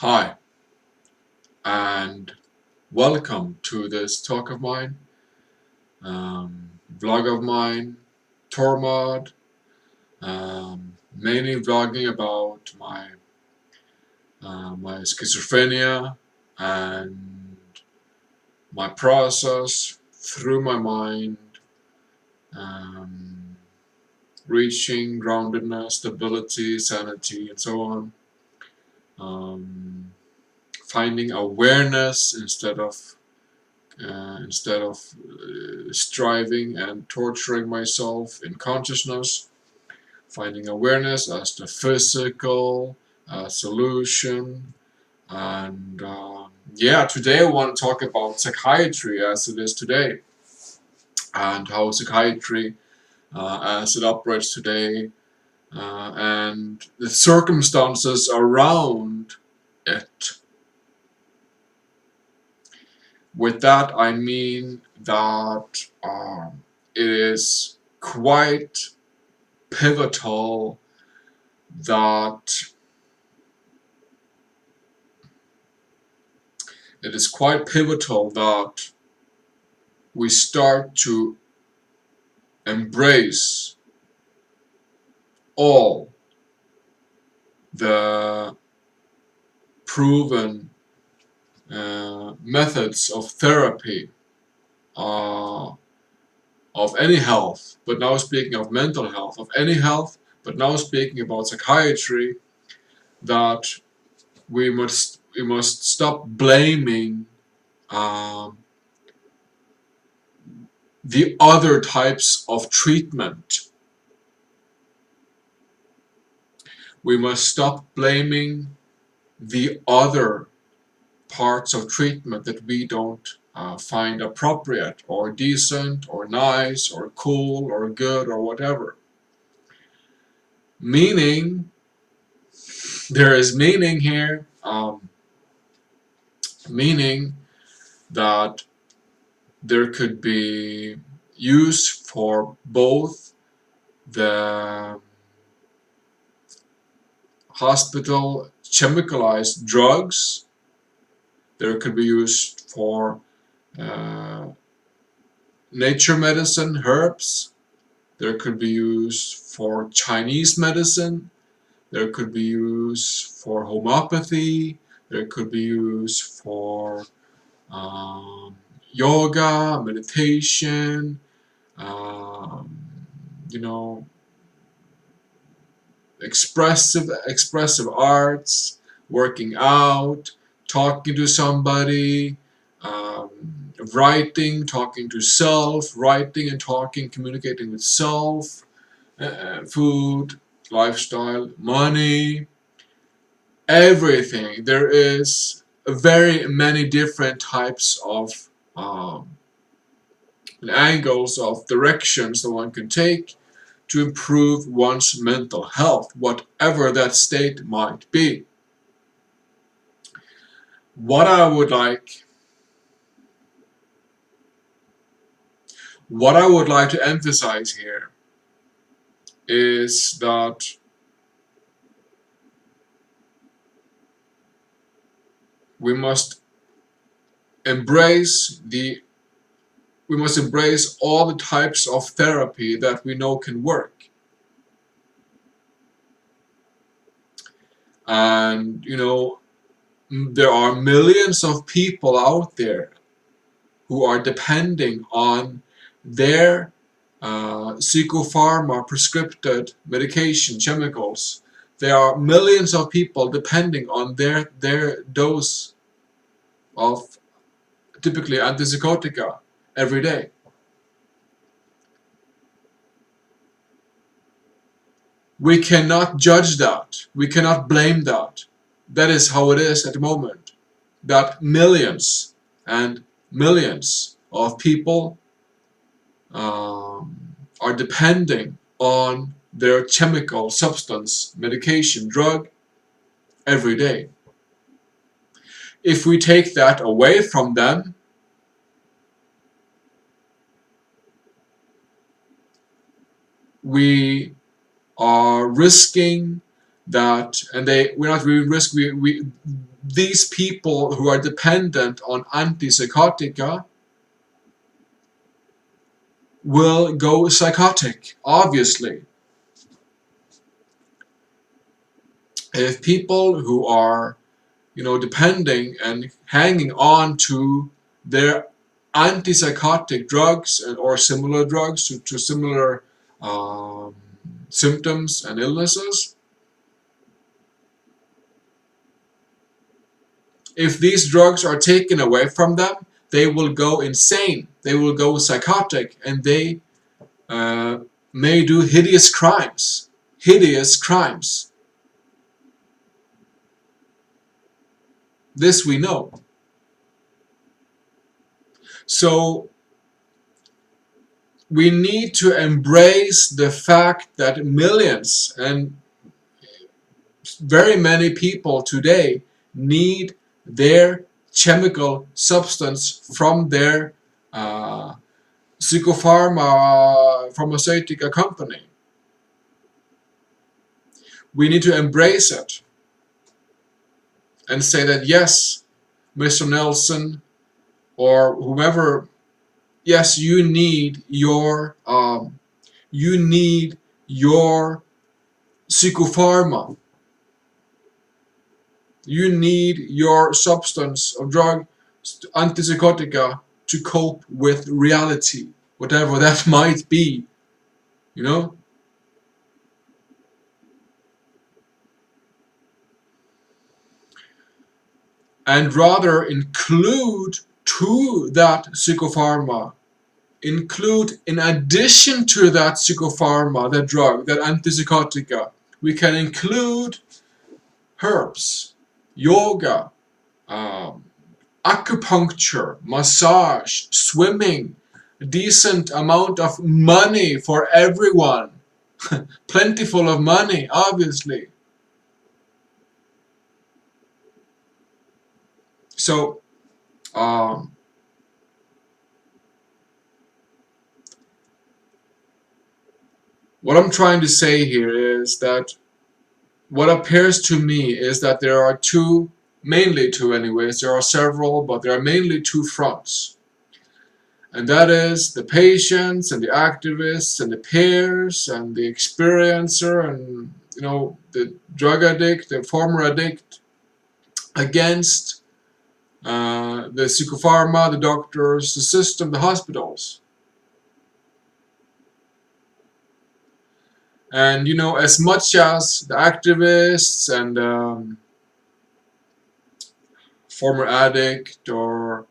Hi, and welcome to this talk of mine, vlog of mine, tour mod, mainly vlogging about my schizophrenia and my process through my mind, um, reaching groundedness, stability, sanity, and so on. Finding awareness instead of striving and torturing myself in consciousness, finding awareness as the physical solution. And yeah, today I want to talk about psychiatry as it is today, and how psychiatry as it operates today, and the circumstances around it. With that, I mean that it is quite pivotal that we start to embrace all the proven methods of therapy uh, of any health, but now speaking of mental health, of any health, but now speaking about psychiatry, that we must stop blaming um, the other types of treatment. We must stop blaming the other parts of treatment that we don't find appropriate or decent or nice or cool or good or whatever. Meaning, there is meaning here, meaning that there could be use for both the hospital chemicalized drugs. There could be used for uh, nature medicine, herbs. There could be used for Chinese medicine. There could be used for homeopathy. There could be used for yoga, meditation, um, you know, expressive arts, working out, talking to somebody, writing, talking to self, writing and talking, communicating with self, food, lifestyle, money, everything. There is very many different types of angles of directions that one can take to improve one's mental health, whatever that state might be. What I would like to emphasize here is that we must embrace all the types of therapy that we know can work. And there are millions of people out there who are depending on their psychopharma prescribed medication chemicals. There are millions of people depending on their dose of typically antipsychotica every day. We cannot judge that. We cannot blame that. That is how it is at the moment. That millions and millions of people are depending on their chemical substance, medication, drug every day. If we take that away from them, we are risking that, and we're not really risk, these people who are dependent on antipsychotica will go psychotic, obviously. If people who are, depending and hanging on to their antipsychotic drugs or similar drugs to similar um, symptoms and illnesses, if these drugs are taken away from them, they will go insane, they will go psychotic, and they may do hideous crimes. Hideous crimes. This we know. So we need to embrace the fact that millions and very many people today need their chemical substance from their pharmaceutical company. We need to embrace it and say that, yes, Mr. Nelson or whomever, yes, you need your psychopharma. You need your substance or drug, antipsychotica, to cope with reality, whatever that might be, and rather include to that psychopharma, include in addition to that psychopharma, that drug, that antipsychotica, we can include herbs, yoga, acupuncture, massage, swimming, a decent amount of money for everyone, plentiful of money, obviously. So, what I'm trying to say here is that what appears to me is that there are mainly two anyways, there are several, but there are mainly two fronts. And that is the patients and the activists and the peers and the experiencer and, the drug addict, the former addict, against the psychopharma, the doctors, the system, the hospitals. And, as much as the activists and former addict or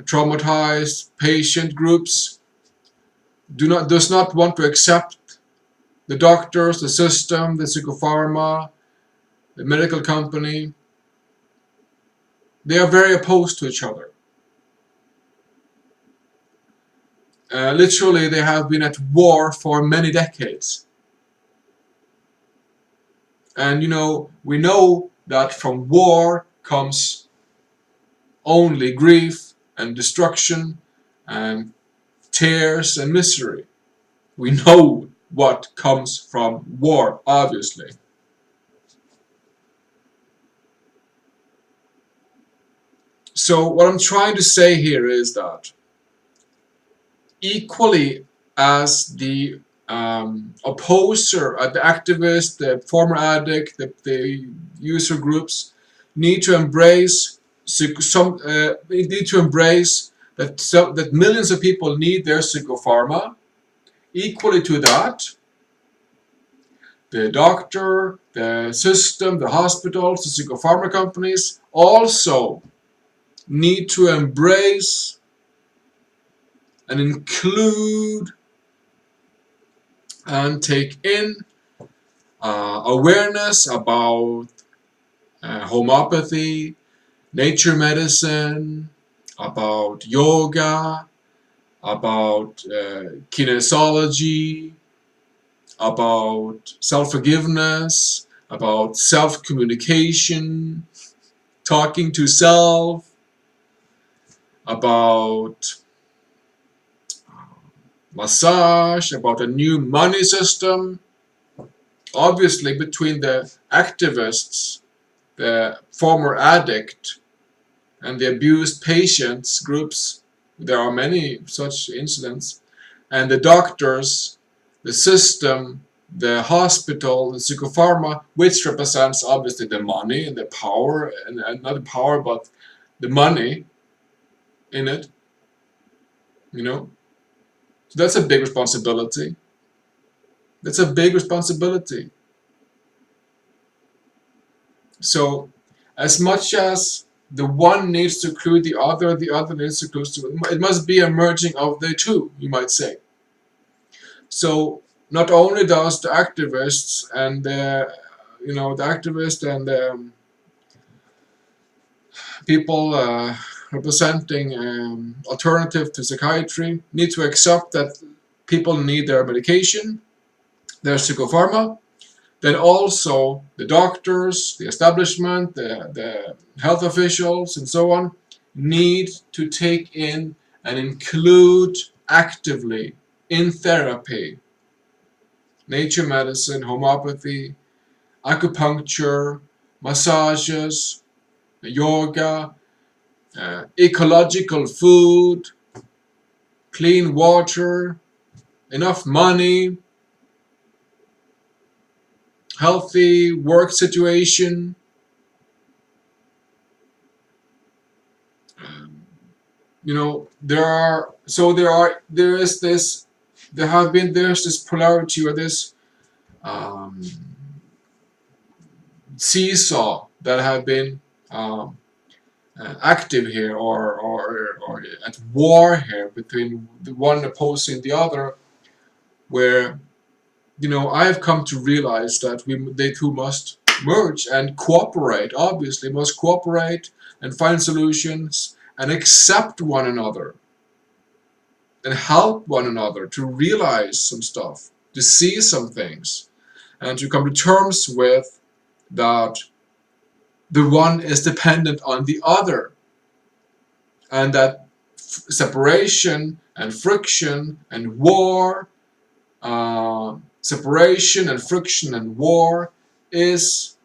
traumatized patient groups does not want to accept the doctors, the system, the psychopharma, the medical company, they are very opposed to each other. Literally, they have been at war for many decades. And we know that from war comes only grief and destruction and tears and misery. We know what comes from war, obviously. So what I'm trying to say here is that equally as the opposer, the activist, the former addict, the user groups need to embrace that millions of people need their psychopharma. Equally to that, the doctor, the system, the hospitals, the psychopharma companies also need to embrace and include and take in awareness about homeopathy, nature medicine, about yoga, about kinesiology, about self-forgiveness, about self-communication, talking to self, about massage, about a new money system, Obviously, between the activists, the former addict, and the abused patients groups, there are many such incidents, and the doctors, the system, the hospital, the psychopharma, which represents obviously the money and the power, and not the power, but the money in it, you know. So that's a big responsibility. That's a big responsibility. So, as much as the one needs to include the other needs to include, it must be a merging of the two, you might say. So, not only does the activists and the activists and the people representing alternative to psychiatry need to accept that people need their medication, their psychopharma, then also the doctors, the establishment, the health officials, and so on, need to take in and include actively in therapy nature medicine, homeopathy, acupuncture, massages, yoga, ecological food, clean water, enough money, healthy work situation. There's this polarity, or this um, seesaw that have been active here, or at war here between the one opposing the other, where I have come to realize that they two must merge and cooperate. Obviously, must cooperate and find solutions and accept one another and help one another to realize some stuff, to see some things, and to come to terms with that the one is dependent on the other, and that separation and friction and war, separation and friction and war is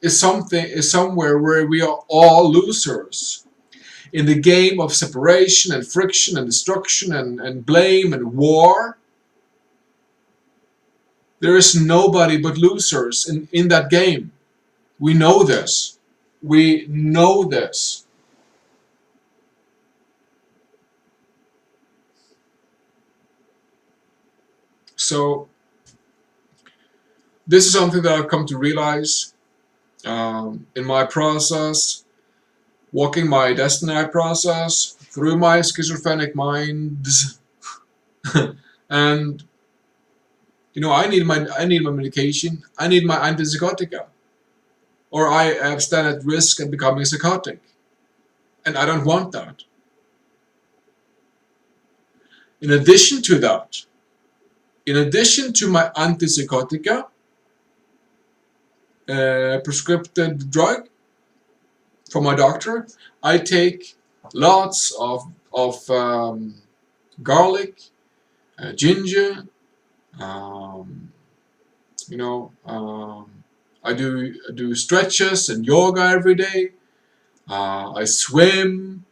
somewhere where we are all losers. In the game of separation and friction and destruction and blame and war, there is nobody but losers in that game. We know this. We know this. So this is something that I've come to realize in my process, walking my destiny process through my schizophrenic mind. And I need my medication. I need my antipsychotica, or I stand at risk of becoming psychotic, and I don't want that. In addition to that, in addition to my antipsychotica, prescribed drug from my doctor, I take lots of garlic, ginger. Um, I do stretches and yoga every day. I swim.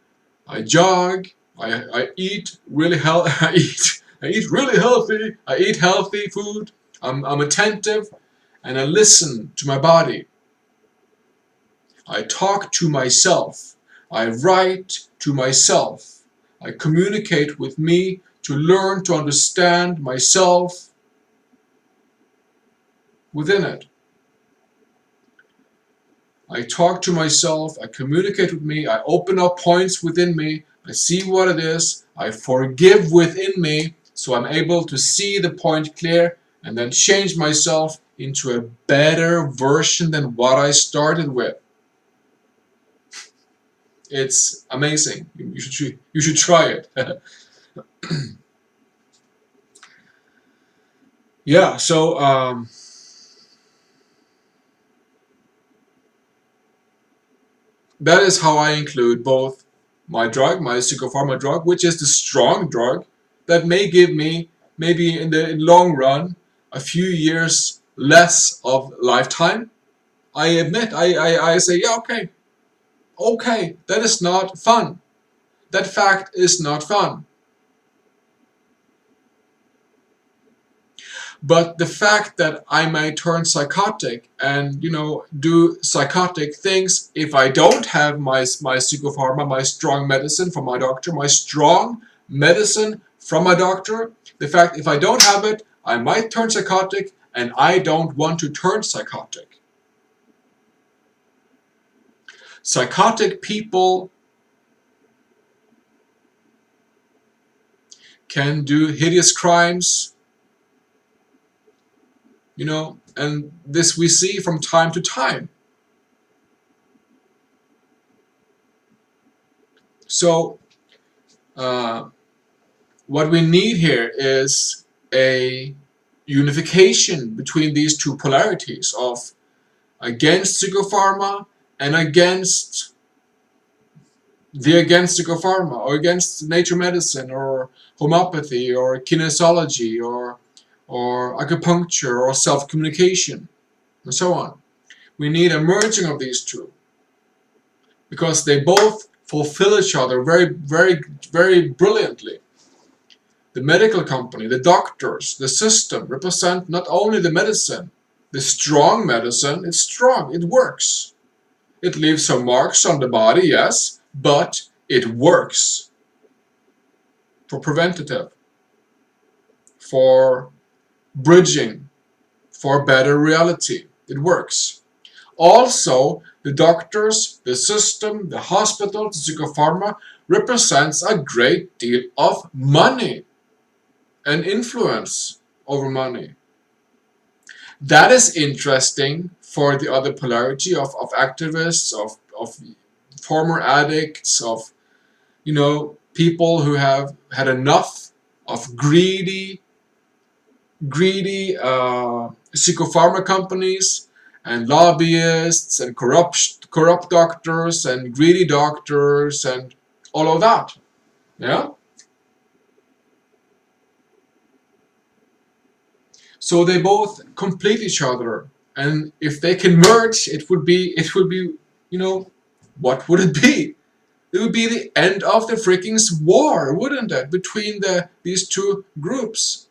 I jog. I eat really healthy. I eat really healthy. I eat healthy food. I'm attentive, and I listen to my body. I talk to myself. I write to myself. I communicate with me to learn to understand myself within it. I talk to myself, I communicate with me, I open up points within me, I see what it is, I forgive within me, so I'm able to see the point clear and then change myself into a better version than what I started with. It's amazing. You should try it. Yeah, so that is how I include both my drug, my psychopharma drug, which is the strong drug that may give me maybe in the long run, a few years less of lifetime. I admit, I say, yeah, okay, that is not fun. That fact is not fun. But the fact that I may turn psychotic and, do psychotic things if I don't have my psychopharma, my strong medicine from my doctor, my strong medicine from my doctor, the fact if I don't have it, I might turn psychotic, and I don't want to turn psychotic. Psychotic people can do hideous crimes, and this we see from time to time. So what we need here is a unification between these two polarities of against psychopharma and against psychopharma, or against nature medicine, or homeopathy, or kinesiology, or acupuncture, or self-communication, and so on. We need a merging of these two, because they both fulfill each other very, very, very brilliantly. The medical company, the doctors, the system represent not only the medicine, the strong medicine. It's strong, it works. It leaves some marks on the body, yes, but it works for preventative, for bridging, for better reality. It works. Also, the doctors, the system, the hospital, the psychopharma represents a great deal of money and influence over money. That is interesting for the other polarity of activists, of former addicts, of people who have had enough of greedy psychopharma companies and lobbyists and corrupt doctors and greedy doctors and all of that. Yeah. So they both complete each other, and if they can merge, it would be, what would it be? It would be the end of the freaking war, wouldn't it, between these two groups?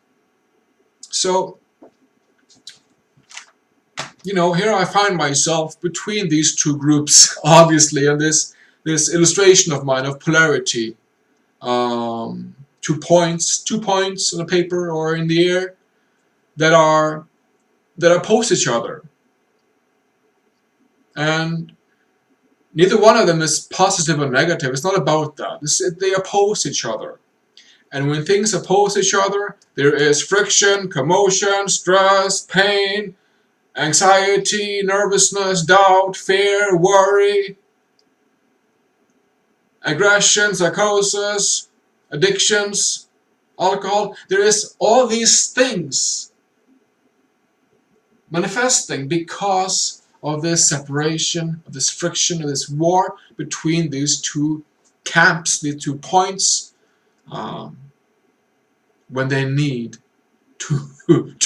So, here I find myself between these two groups, obviously, and this illustration of mine of polarity. 2 points on a paper or in the air that oppose each other, and neither one of them is positive or negative. It's not about that. They oppose each other, and when things oppose each other, there is friction, commotion, stress, pain, anxiety, nervousness, doubt, fear, worry, aggression, psychosis, addictions, alcohol. There is all these things manifesting because of this separation, of this friction, of this war between these two camps, these 2 points, when they need to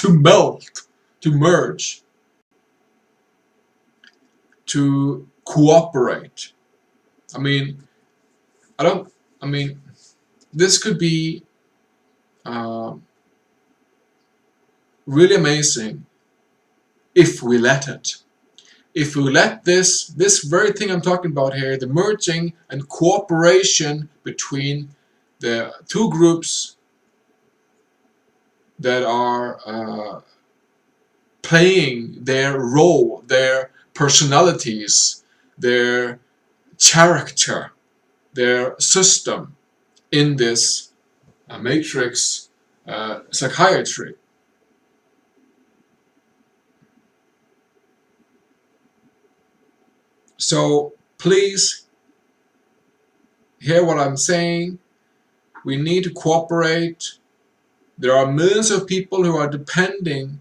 melt, to merge, to cooperate. This could be really amazing if we let it. If we let this very thing I'm talking about here, the merging and cooperation between the two groups that are playing their role, their personalities, their character, their system in this matrix psychiatry. So please hear what I'm saying. We need to cooperate. There are millions of people who are depending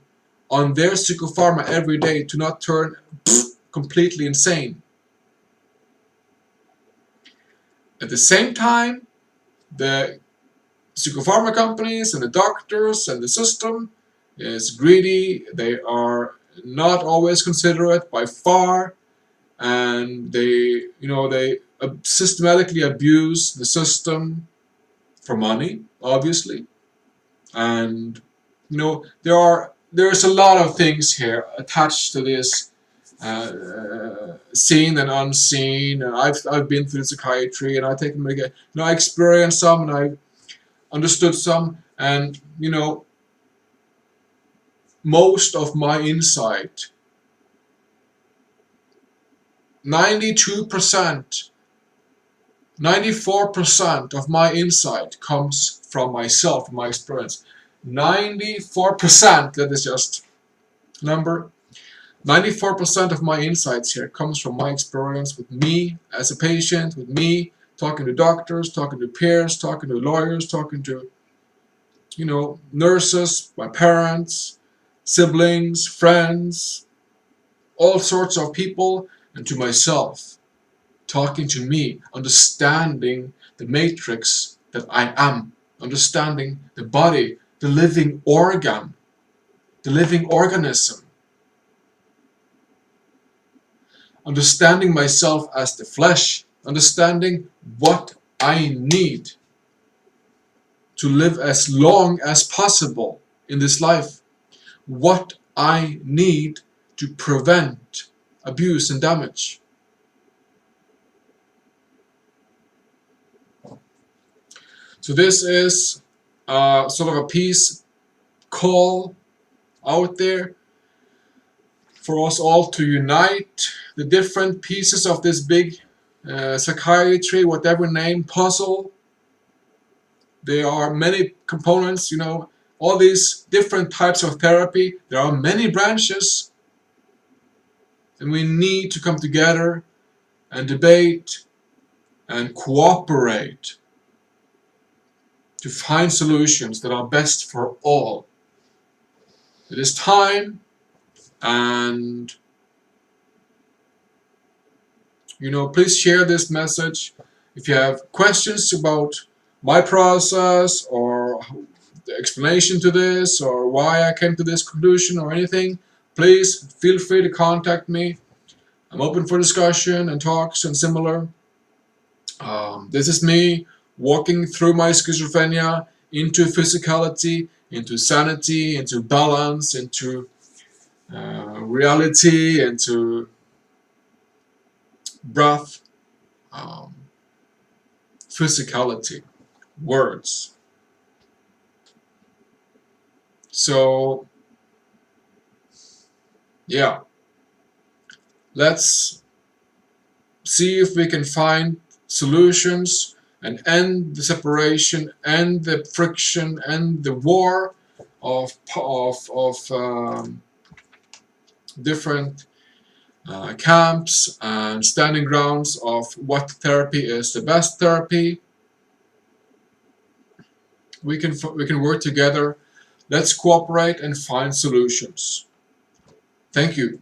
on their psychopharma every day to not turn completely insane. At the same time, the psychopharma companies and the doctors and the system is greedy. They are not always considerate by far, and they systematically abuse the system for money, obviously. And there's a lot of things here attached to this, seen and unseen. And I've been through psychiatry, and I take them again. I experienced some, and I understood some, and most of my insight, 92%, 94% of my insight comes from myself, from my experience. 94%, that is just number. 94% of my insights here comes from my experience with me as a patient, with me talking to doctors, talking to peers, talking to lawyers, talking to nurses, my parents, siblings, friends, all sorts of people, and to myself, talking to me, understanding the matrix that I am, understanding the body, the living organ, the living organism, understanding myself as the flesh, understanding what I need to live as long as possible in this life, what I need to prevent abuse and damage. So this is sort of a peace call out there for us all to unite the different pieces of this big psychiatry, whatever name, puzzle. There are many components, all these different types of therapy. There are many branches, and we need to come together and debate and cooperate to find solutions that are best for all. It is time, and please share this message. If you have questions about my process or the explanation to this or why I came to this conclusion or anything, please feel free to contact me. I'm open for discussion and talks and similar. This is me walking through my schizophrenia into physicality, into sanity, into balance, into reality, into breath, physicality, words. So, yeah, let's see if we can find solutions and end the separation, end the friction, end the war of different camps and standing grounds of what therapy is the best therapy. We can work together. Let's cooperate and find solutions. Thank you.